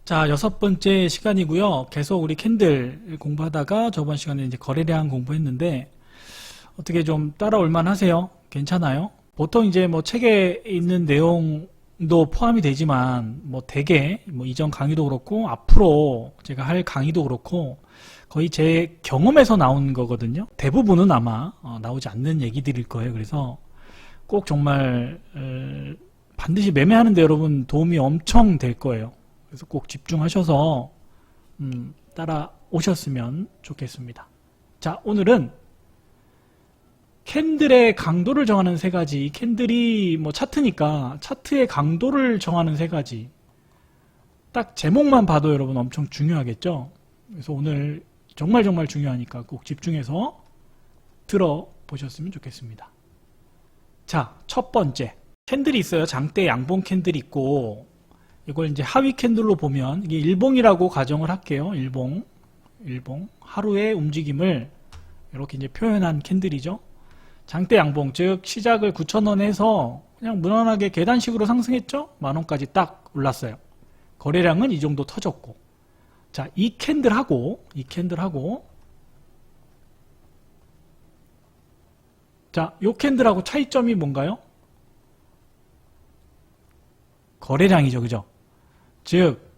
자, 6번째 시간이고요. 계속 우리 캔들 공부하다가 저번 시간에 이제 거래량 공부했는데 어떻게 좀 따라올 만하세요? 괜찮아요? 보통 이제 뭐 책에 있는 내용도 포함이 되지만 뭐 대개 뭐 이전 강의도 그렇고 앞으로 제가 할 강의도 그렇고 거의 제 경험에서 나온 거거든요. 대부분은 아마 나오지 않는 얘기들일 거예요. 그래서 꼭 정말 반드시 매매하는데 여러분 도움이 엄청 될 거예요. 그래서 꼭 집중하셔서 따라오셨으면 좋겠습니다. 자, 오늘은 캔들의 강도를 정하는 세 가지. 캔들이 뭐 차트니까 차트의 강도를 정하는 세 가지. 딱 제목만 봐도 여러분 엄청 중요하겠죠? 그래서 오늘 정말 중요하니까 꼭 집중해서 들어보셨으면 좋겠습니다. 자, 첫 번째. 캔들이 있어요. 장대 양봉 캔들이 있고 이걸 이제 하위 캔들로 보면 이게 일봉이라고 가정을 할게요. 일봉. 하루의 움직임을 이렇게 이제 표현한 캔들이죠. 장대 양봉, 즉 시작을 9,000원 해서 그냥 무난하게 계단식으로 상승했죠. 만원까지 딱 올랐어요. 거래량은 이 정도 터졌고. 자, 이 캔들하고 자, 요 캔들하고 차이점이 뭔가요? 거래량이죠. 그죠? 즉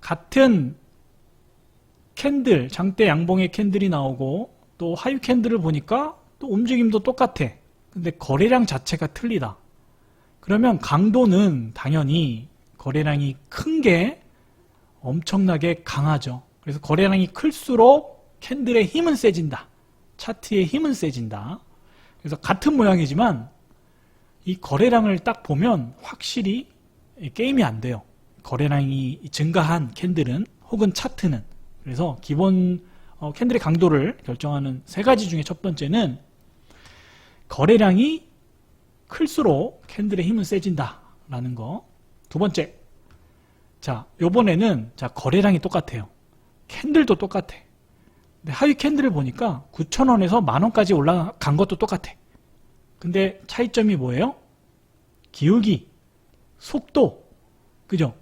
같은 캔들, 장대 양봉의 캔들이 나오고 또 하위 캔들을 보니까 또 움직임도 똑같아. 근데 거래량 자체가 틀리다. 그러면 강도는 당연히 거래량이 큰 게 엄청나게 강하죠. 그래서 거래량이 클수록 캔들의 힘은 세진다. 차트의 힘은 세진다. 그래서 같은 모양이지만 이 거래량을 딱 보면 확실히 게임이 안 돼요. 거래량이 증가한 캔들은 혹은 차트는. 그래서 기본 캔들의 강도를 결정하는 세 가지 중에 첫 번째는 거래량이 클수록 캔들의 힘은 세진다 라는 거. 두 번째, 자, 요번에는 자, 거래량이 똑같아요. 캔들도 똑같아. 근데 하위 캔들을 보니까 9,000원에서 만원까지 올라간 것도 똑같아. 근데 차이점이 뭐예요? 기울기, 속도, 그죠?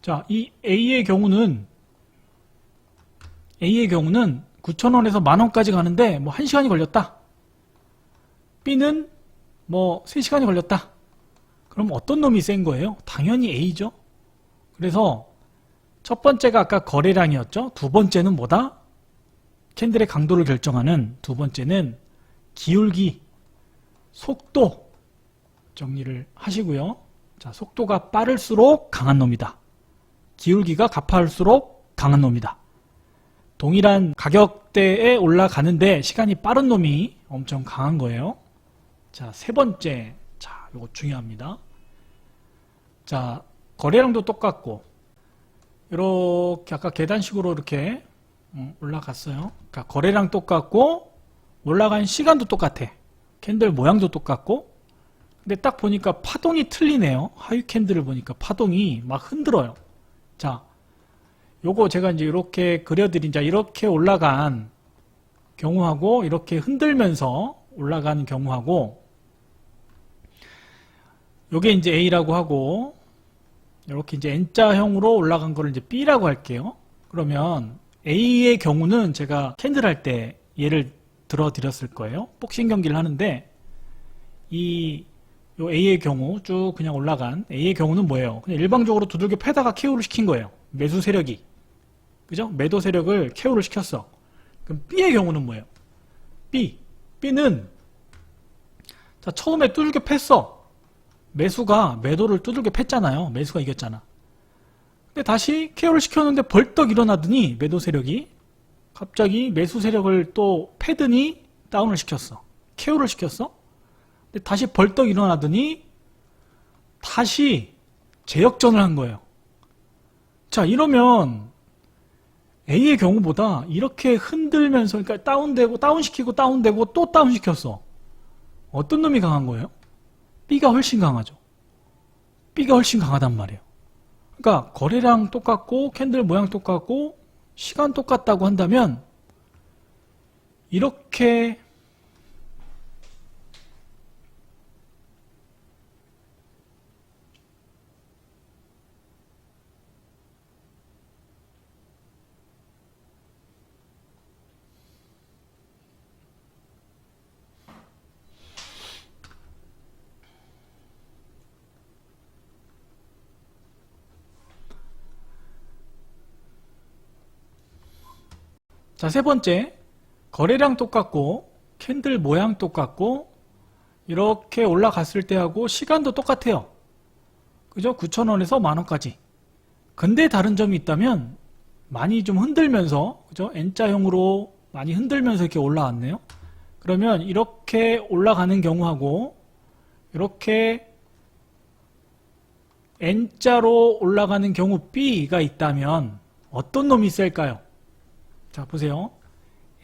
자, 이 A의 경우는 9,000원에서 만원까지 가는데 뭐 1시간이 걸렸다. B는 뭐 3시간이 걸렸다. 그럼 어떤 놈이 센 거예요? 당연히 A죠. 그래서 첫 번째가 아까 거래량이었죠. 두 번째는 뭐다? 캔들의 강도를 결정하는 두 번째는 기울기, 속도 정리를 하시고요. 자, 속도가 빠를수록 강한 놈이다. 기울기가 가파를수록 강한 놈이다. 동일한 가격대에 올라가는데 시간이 빠른 놈이 엄청 강한 거예요. 자, 세 번째. 자, 이거 중요합니다. 자, 거래량도 똑같고 이렇게 아까 계단식으로 이렇게 올라갔어요. 그러니까 거래량 똑같고 올라간 시간도 똑같아. 캔들 모양도 똑같고. 근데 딱 보니까 파동이 틀리네요. 하위 캔들을 보니까 파동이 막 흔들어요. 자, 요거 제가 이제 이렇게 그려드린, 자, 이렇게 올라간 경우하고 이렇게 흔들면서 올라가는 경우하고 요게 이제 A라고 하고 이렇게 이제 N자형으로 올라간 거를 이제 B라고 할게요. 그러면 A의 경우는 제가 캔들 할 때 예를 들어 드렸을 거예요. 복싱 경기를 하는데 요 A의 경우 쭉 그냥 올라간 A의 경우는 뭐예요? 그냥 일방적으로 두들겨 패다가 KO를 시킨 거예요. 매수 세력이. 그죠? 매도 세력을 KO를 시켰어. 그럼 B의 경우는 뭐예요? B는 자, 처음에 두들겨 팼어. 매수가 매도를 두들겨 팼잖아요. 매수가 이겼잖아. 근데 다시 KO를 시켰는데 벌떡 일어나더니 매도 세력이 갑자기 매수 세력을 또 패더니 다운을 시켰어. KO를 시켰어. 근데 다시 벌떡 일어나더니 다시 재역전을 한 거예요. 자, 이러면 A의 경우보다 이렇게 흔들면서, 그러니까 다운되고 다운시키고 다운되고 또 다운시켰어. 어떤 놈이 강한 거예요? B가 훨씬 강하죠. B가 훨씬 강하단 말이에요. 그러니까 거래량 똑같고 캔들 모양 똑같고 시간 똑같다고 한다면 이렇게 자, 세 번째, 거래량 똑같고 캔들 모양 똑같고 이렇게 올라갔을 때하고 시간도 똑같아요. 그죠? 9,000원에서 만원까지. 근데 다른 점이 있다면 많이 좀 흔들면서, 그죠? N자형으로 많이 흔들면서 이렇게 올라왔네요. 그러면 이렇게 올라가는 경우하고 이렇게 N자로 올라가는 경우 B가 있다면 어떤 놈이 셀까요? 자, 보세요.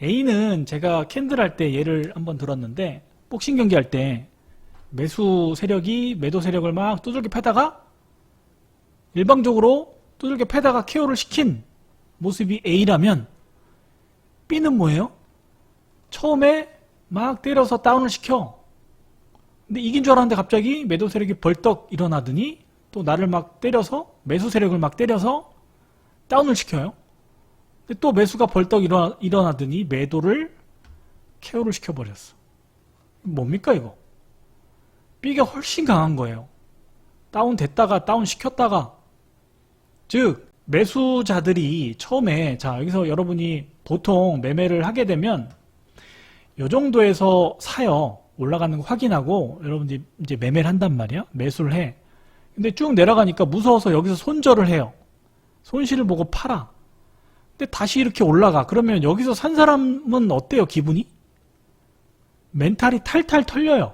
A는 제가 캔들 할 때 예를 한번 들었는데, 복싱 경기 할 때 매수 세력이 매도 세력을 막 두들겨 패다가 일방적으로 두들겨 패다가 KO를 시킨 모습이 A라면 B는 뭐예요? 처음에 막 때려서 다운을 시켜. 근데 이긴 줄 알았는데 갑자기 매도 세력이 벌떡 일어나더니 또 나를 막 때려서 매수 세력을 막 때려서 다운을 시켜요. 근데 또 매수가 벌떡 일어나더니 매도를 KO를 시켜버렸어. 뭡니까 이거? B가 훨씬 강한 거예요. 다운 됐다가 다운 시켰다가, 즉 매수자들이 처음에, 자 여기서 여러분이 보통 매매를 하게 되면 요 정도에서 사요. 올라가는 거 확인하고 여러분들이 이제 매매를 한단 말이야. 매수를 해. 근데 쭉 내려가니까 무서워서 여기서 손절을 해요. 손실을 보고 팔아. 근데 다시 이렇게 올라가. 그러면 여기서 산 사람은 어때요, 기분이? 멘탈이 탈탈 털려요.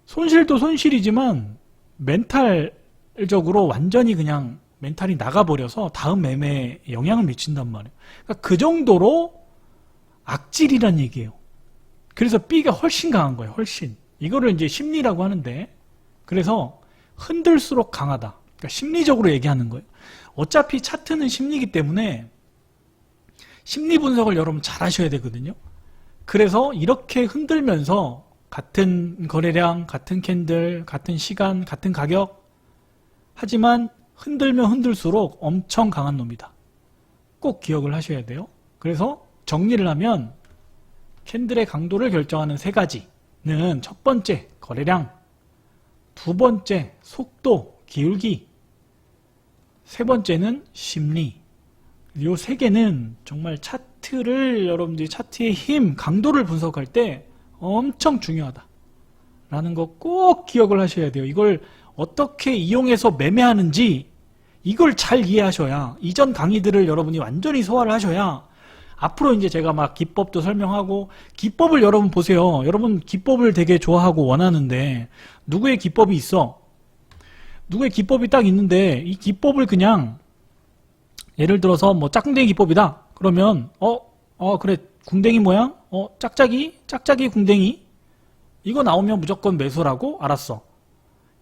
손실도 손실이지만 멘탈적으로 완전히 그냥 멘탈이 나가버려서 다음 매매에 영향을 미친단 말이에요. 그러니까 그 정도로 악질이란 얘기예요. 그래서 B가 훨씬 강한 거예요. 훨씬. 이거를 이제 심리라고 하는데, 그래서 흔들수록 강하다. 그러니까 심리적으로 얘기하는 거예요. 어차피 차트는 심리이기 때문에 심리 분석을 여러분 잘 하셔야 되거든요. 그래서 이렇게 흔들면서 같은 거래량, 같은 캔들, 같은 시간, 같은 가격, 하지만 흔들면 흔들수록 엄청 강한 놈이다. 꼭 기억을 하셔야 돼요. 그래서 정리를 하면 캔들의 강도를 결정하는 세 가지는, 첫 번째 거래량, 두 번째 속도, 기울기, 세 번째는 심리. 이 세 개는 정말 차트를, 여러분들이 차트의 힘, 강도를 분석할 때 엄청 중요하다 라는 거 꼭 기억을 하셔야 돼요. 이걸 어떻게 이용해서 매매하는지 이걸 잘 이해하셔야, 이전 강의들을 여러분이 완전히 소화를 하셔야 앞으로 이제 제가 막 기법도 설명하고, 기법을 여러분 보세요. 여러분 기법을 되게 좋아하고 원하는데 누구의 기법이 있어? 누구의 기법이 딱 있는데 이 기법을 그냥, 예를 들어서 뭐 짝꿍댕이 기법이다. 그러면 그래, 궁뎅이 모양? 짝짝이 궁뎅이? 이거 나오면 무조건 매수라고? 알았어.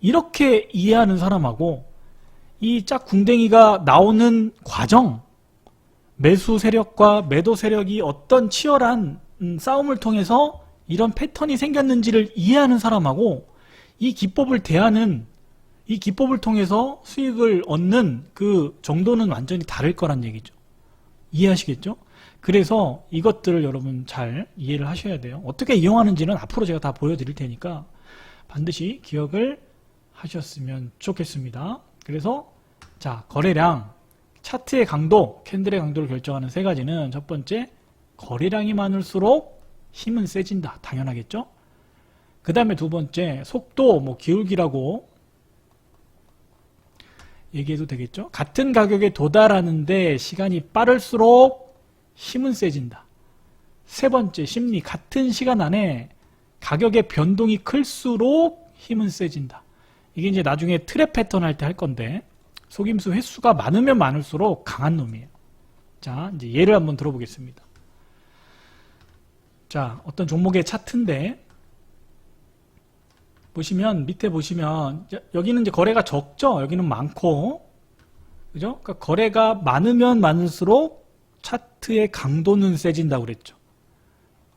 이렇게 이해하는 사람하고, 이 짝궁뎅이가 나오는 과정, 매수 세력과 매도 세력이 어떤 치열한 싸움을 통해서 이런 패턴이 생겼는지를 이해하는 사람하고, 이 기법을 대하는, 이 기법을 통해서 수익을 얻는 그 정도는 완전히 다를 거란 얘기죠. 이해하시겠죠? 그래서 이것들을 여러분 잘 이해를 하셔야 돼요. 어떻게 이용하는지는 앞으로 제가 다 보여드릴 테니까 반드시 기억을 하셨으면 좋겠습니다. 그래서 자, 거래량, 차트의 강도, 캔들의 강도를 결정하는 세 가지는, 첫 번째, 거래량이 많을수록 힘은 세진다. 당연하겠죠? 그 다음에 두 번째, 속도, 뭐 기울기라고 얘기해도 되겠죠? 같은 가격에 도달하는데 시간이 빠를수록 힘은 세진다. 세 번째, 심리, 같은 시간 안에 가격의 변동이 클수록 힘은 세진다. 이게 이제 나중에 트랩 패턴 할 때 할 건데, 속임수 횟수가 많으면 많을수록 강한 놈이에요. 자, 이제 예를 한번 들어보겠습니다. 자, 어떤 종목의 차트인데, 보시면, 밑에 보시면, 여기는 이제 거래가 적죠? 여기는 많고, 그죠? 그러니까 거래가 많으면 많을수록 차트의 강도는 세진다고 그랬죠.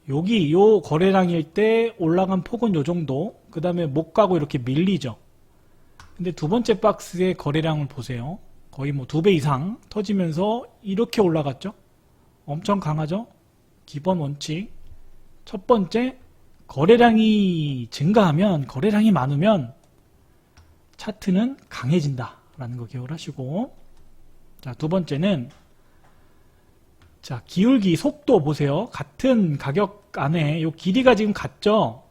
여기, 요 거래량일 때 올라간 폭은 요 정도, 그 다음에 못 가고 이렇게 밀리죠. 근데 두 번째 박스의 거래량을 보세요. 거의 뭐 2배 이상 터지면서 이렇게 올라갔죠. 엄청 강하죠. 기본 원칙. 첫 번째, 거래량이 증가하면, 거래량이 많으면 차트는 강해진다 라는 거 기억을 하시고, 자, 두 번째는 자, 기울기, 속도 보세요. 같은 가격 안에 요 길이가 지금 같죠?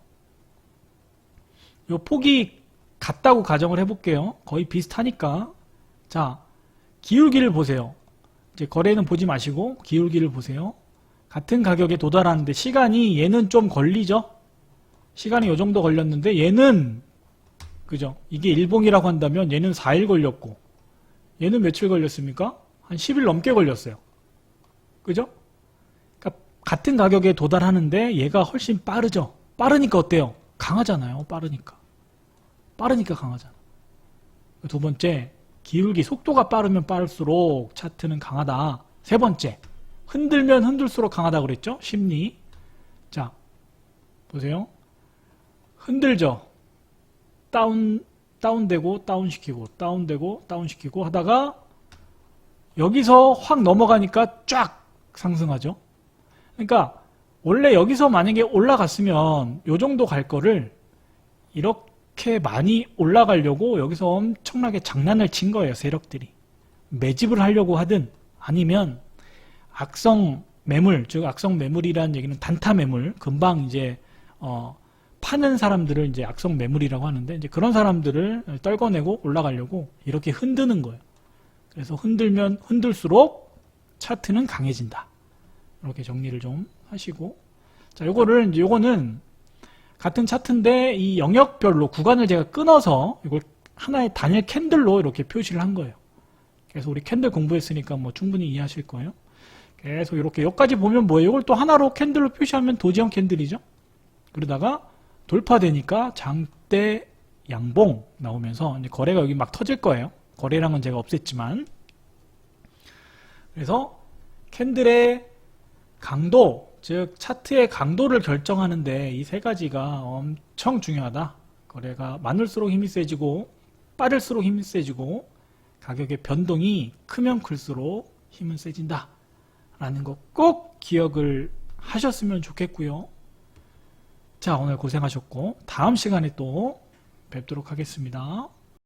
요 폭이 같다고 가정을 해볼게요. 거의 비슷하니까. 자, 기울기를 보세요. 이제 거래는 보지 마시고 기울기를 보세요. 같은 가격에 도달하는데 시간이 얘는 좀 걸리죠? 시간이 요 정도 걸렸는데 얘는 그죠? 이게 일봉이라고 한다면 얘는 4일 걸렸고 얘는 며칠 걸렸습니까? 한 10일 넘게 걸렸어요. 그죠? 그러니까 같은 가격에 도달하는데 얘가 훨씬 빠르죠? 빠르니까 어때요? 강하잖아요. 빠르니까 강하잖아. 두 번째, 기울기 속도가 빠르면 빠를수록 차트는 강하다. 세 번째, 흔들면 흔들수록 강하다 그랬죠? 심리. 자, 보세요. 흔들죠? 다운되고 다운시키고 다운되고 다운시키고 하다가 여기서 확 넘어가니까 쫙 상승하죠. 그러니까 원래 여기서 만약에 올라갔으면 요 정도 갈 거를 이렇게 많이 올라가려고 여기서 엄청나게 장난을 친 거예요. 세력들이. 매집을 하려고 하든 아니면 악성 매물, 즉 악성 매물이라는 얘기는 단타 매물, 금방 이제 파는 사람들을 이제 악성 매물이라고 하는데 이제 그런 사람들을 떨궈내고 올라가려고 이렇게 흔드는 거예요. 그래서 흔들면 흔들수록 차트는 강해진다. 이렇게 정리를 좀 하시고, 자, 요거는 같은 차트인데 이 영역별로 구간을 제가 끊어서 이걸 하나의 단일 캔들로 이렇게 표시를 한 거예요. 그래서 우리 캔들 공부했으니까 뭐 충분히 이해하실 거예요. 계속 이렇게 여기까지 보면 뭐예요? 이걸 또 하나로 캔들로 표시하면 도지형 캔들이죠. 그러다가 돌파되니까 장대 양봉 나오면서 이제 거래가 여기 막 터질 거예요. 거래량은 제가 없앴지만. 그래서 캔들의 강도, 즉 차트의 강도를 결정하는데 이 세 가지가 엄청 중요하다. 거래가 많을수록 힘이 세지고 빠를수록 힘이 세지고 가격의 변동이 크면 클수록 힘은 세진다. 라는 거 꼭 기억을 하셨으면 좋겠고요. 자, 오늘 고생하셨고 다음 시간에 또 뵙도록 하겠습니다.